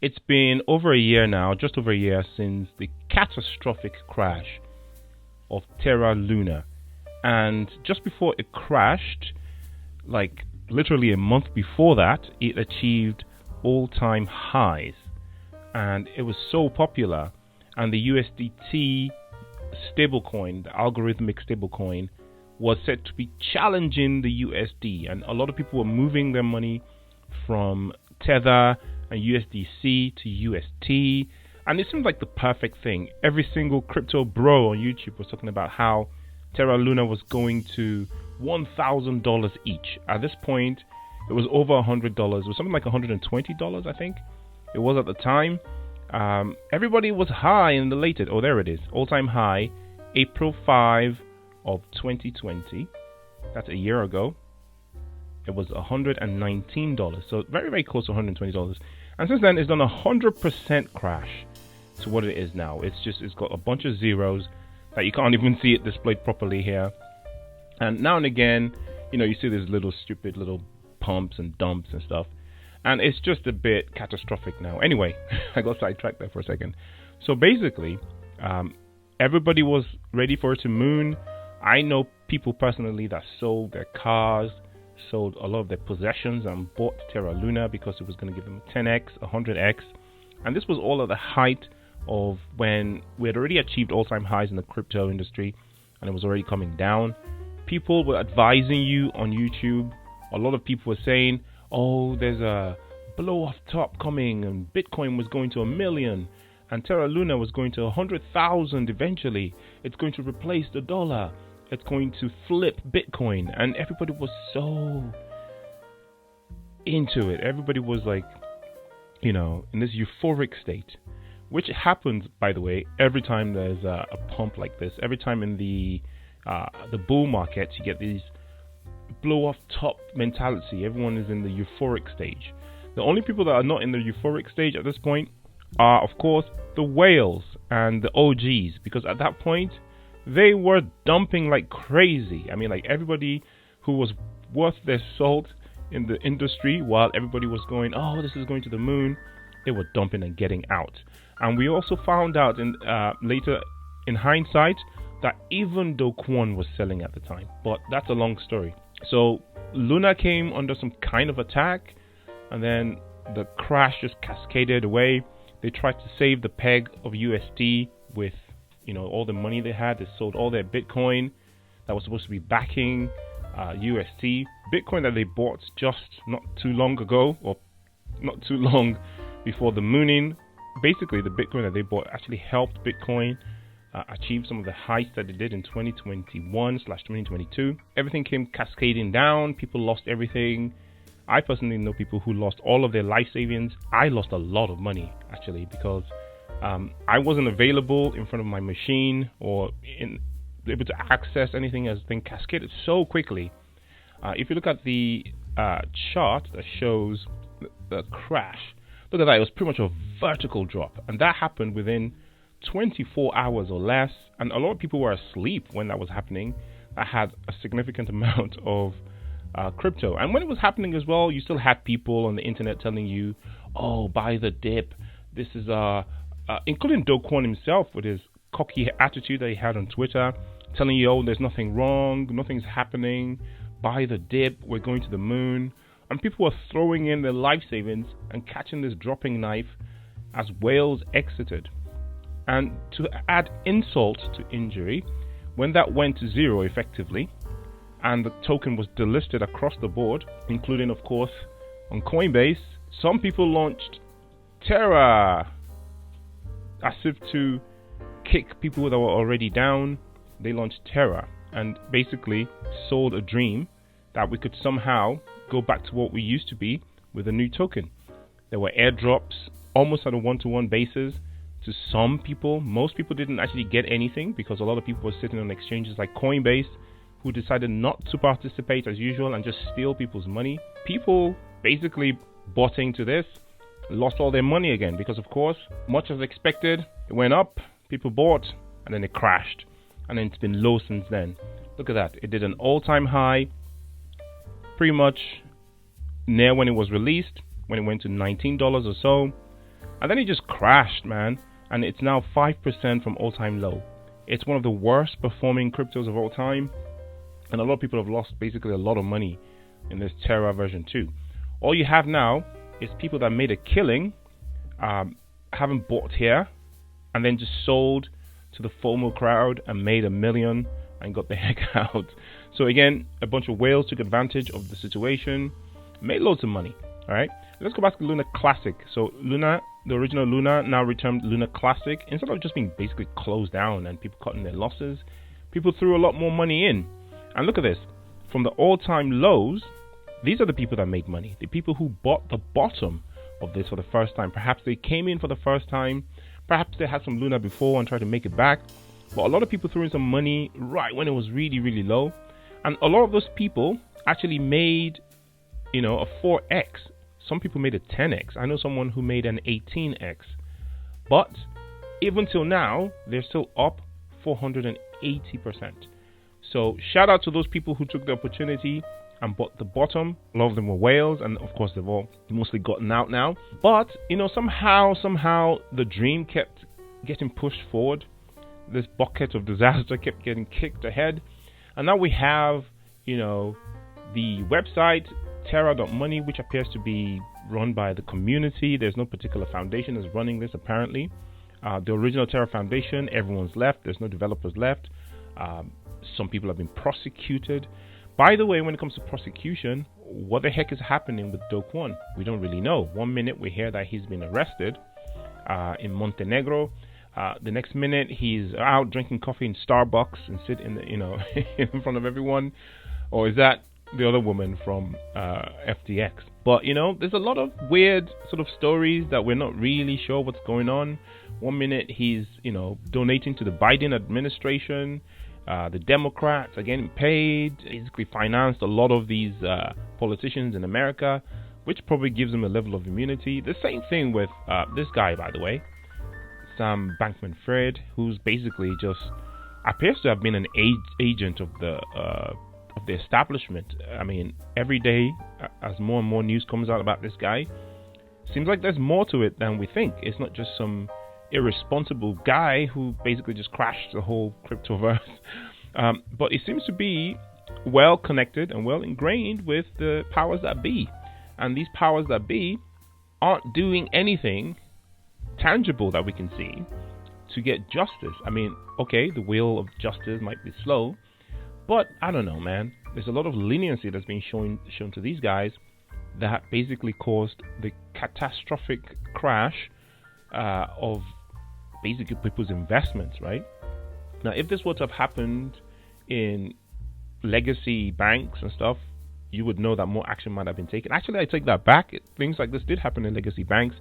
It's been over a year now, just over a year since the catastrophic crash of Terra Luna. And just before it crashed, like literally a month before that, it achieved all-time highs. And it was so popular. And the USDT stablecoin, the algorithmic stablecoin, was said to be challenging the USD. And a lot of people were moving their money from Tether and USDC to UST, and it seemed like the perfect thing. Every single crypto bro on YouTube was talking about how Terra Luna was going to $1,000 each. At this point, it was over $100. It was something like $120, I think it was at the time. Everybody was high and elated. Oh, there it is. All-time high, April 5 of 2020. That's a year ago. It was $119, so very, very close to $120. And since then, it's done a 100% crash to what it is now. It's got a bunch of zeros that you can't even see it displayed properly here. And now and again, you see these little stupid little pumps and dumps and stuff. And it's just a bit catastrophic now. Anyway, I got sidetracked there for a second. So basically, everybody was ready for it to moon. I know people personally that sold their cars, sold a lot of their possessions and bought Terra Luna because it was going to give them 10x, 100x. And this was all at the height of when we had already achieved all-time highs in the crypto industry and it was already coming down. People were advising you on YouTube. A lot of people were saying, oh, there's a blow off top coming and Bitcoin was going to 1 million and Terra Luna was going to 100,000 eventually. It's going to replace the dollar. It's going to flip Bitcoin. And everybody was so into it. Everybody was like, in this euphoric state, which happens, by the way, every time there's a pump like this. Every time in the bull markets, you get these blow off top mentality. Everyone is in the euphoric stage. The only people that are not in the euphoric stage at this point are, of course, the whales and the OGs, because at that point, they were dumping like crazy. I mean, like everybody who was worth their salt in the industry, while everybody was going, oh, this is going to the moon, they were dumping and getting out. And we also found out later in hindsight that even Do Kwon was selling at the time. But that's a long story. So Luna came under some kind of attack, and then the crash just cascaded away. They tried to save the peg of USD with all the money they had. They sold all their Bitcoin that was supposed to be backing UST. Bitcoin that they bought just not too long ago, or not too long before the mooning. Basically, the Bitcoin that they bought actually helped Bitcoin achieve some of the heights that they did in 2021/2022. Everything came cascading down. People lost everything. I personally know people who lost all of their life savings. I lost a lot of money, actually, because I wasn't available in front of my machine or able to access anything, as things cascaded so quickly. If you look at the chart that shows the crash, look at that. It was pretty much a vertical drop, and that happened within 24 hours or less. And a lot of people were asleep when that was happening. I had a significant amount of crypto, and when it was happening as well, you still had people on the internet telling you, "Oh, buy the dip." This is including Do Kwon himself with his cocky attitude that he had on Twitter, telling you, oh, there's nothing wrong, nothing's happening, buy the dip, we're going to the moon. And people were throwing in their life savings and catching this dropping knife as whales exited. And to add insult to injury, when that went to zero effectively, and the token was delisted across the board, including, of course, on Coinbase, some people launched Terra, as if to kick people that were already down. They launched Terra and basically sold a dream that we could somehow go back to what we used to be with a new token. There were airdrops almost on a one-to-one basis to some people. Most people didn't actually get anything because a lot of people were sitting on exchanges like Coinbase who decided not to participate as usual and just steal people's money. People basically bought into this, lost all their money again because, of course, much as expected, it went up, people bought, and then it crashed. And then it's been low since then. Look at that. It did an all-time high pretty much near when it was released, when it went to $19 or so. And then it just crashed, man. And it's now 5% from all-time low. It's one of the worst performing cryptos of all time. And a lot of people have lost basically a lot of money in this Terra version 2. All you have now is people that made a killing, haven't bought here, and then just sold to the FOMO crowd and made $1 million and got the heck out. So again, a bunch of whales took advantage of the situation, made loads of money. All right, let's go back to Luna Classic. So Luna, the original Luna, now returned Luna Classic. Instead of just being basically closed down and people cutting their losses, people threw a lot more money in. And look at this, from the all-time lows, these are the people that made money. The people who bought the bottom of this for the first time. Perhaps they came in for the first time. Perhaps they had some Luna before and tried to make it back. But a lot of people threw in some money right when it was really, really low. And a lot of those people actually made, a 4x. Some people made a 10x. I know someone who made an 18x. But even till now, they're still up 480%. So shout out to those people who took the opportunity and bought the bottom. A lot of them were whales, and of course they've all mostly gotten out now. But somehow the dream kept getting pushed forward. This bucket of disaster kept getting kicked ahead, and now we have the website Terra.money, which appears to be run by the community. There's no particular foundation that's running this apparently. The original Terra Foundation, everyone's left. There's no developers left. Some people have been prosecuted. By the way, when it comes to prosecution, what the heck is happening with Do Kwon? We don't really know. One minute we hear that he's been arrested in Montenegro. The next minute he's out drinking coffee in Starbucks and sit in in front of everyone. Or is that the other woman from FTX? But there's a lot of weird sort of stories that we're not really sure what's going on. One minute he's donating to the Biden administration. The Democrats are getting paid, basically financed a lot of these politicians in America, which probably gives them a level of immunity. The same thing with this guy, by the way, Sam Bankman-Fried, who's basically just appears to have been an agent of the establishment. I mean, every day, as more and more news comes out about this guy, seems like there's more to it than we think. It's not just some irresponsible guy who basically just crashed the whole cryptoverse, but it seems to be well connected and well ingrained with the powers that be, and these powers that be aren't doing anything tangible that we can see to get justice. I mean, okay, the wheel of justice might be slow, but I don't know, man. There's a lot of leniency that's being shown to these guys that basically caused the catastrophic crash of basically people's investments, right? Now, if this were to have happened in legacy banks and stuff, you would know that more action might have been taken. Actually, I take that back. Things like this did happen in legacy banks,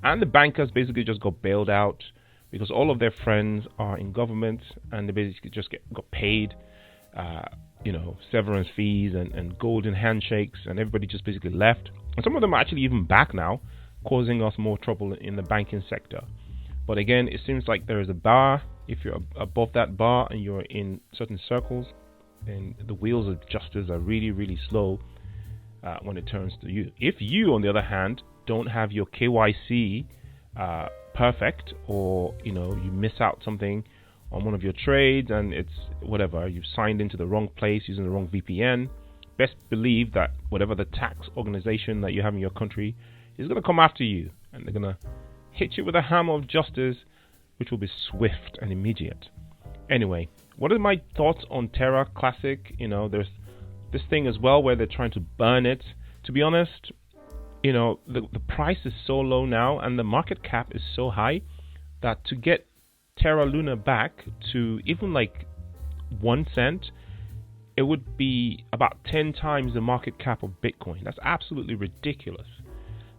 and the bankers basically just got bailed out because all of their friends are in government, and they basically just got paid, severance fees and golden handshakes, and everybody just basically left. And some of them are actually even back now, causing us more trouble in the banking sector. But again, it seems like there is a bar. If you're above that bar and you're in certain circles, then the wheels of justice are really, really slow when it turns to you. If you, on the other hand, don't have your KYC perfect, or you miss out something on one of your trades and it's whatever, you've signed into the wrong place using the wrong VPN, best believe that whatever the tax organization that you have in your country is going to come after you, and they're going to hit you with a hammer of justice, which will be swift and immediate. Anyway, what are my thoughts on Terra Classic? There's this thing as well where they're trying to burn it. To be honest, the price is so low now and the market cap is so high that to get Terra Luna back to even like 1 cent, it would be about 10 times the market cap of Bitcoin. That's absolutely ridiculous.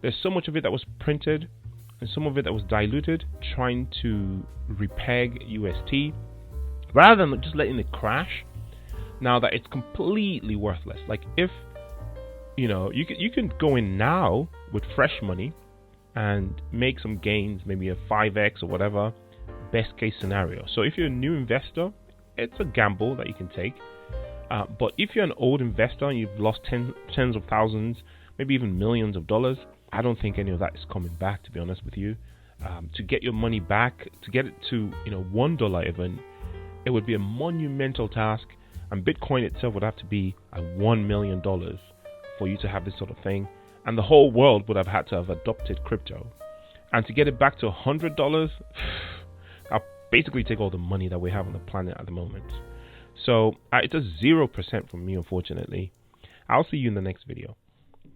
There's so much of it that was printed and some of it that was diluted, trying to repeg UST, rather than just letting it crash. Now that it's completely worthless. Like if you can go in now with fresh money and make some gains, maybe a 5x or whatever, best case scenario. So if you're a new investor, it's a gamble that you can take. But if you're an old investor and you've lost tens of thousands, maybe even millions of dollars, I don't think any of that is coming back, to be honest with you. to get your money back, to get it to $1 even, it would be a monumental task, and Bitcoin itself would have to be at $1 million for you to have this sort of thing, and the whole world would have had to have adopted crypto. And to get it back to $100, I'll basically take all the money that we have on the planet at the moment. So it's a 0% from me, unfortunately. I'll see you in the next video.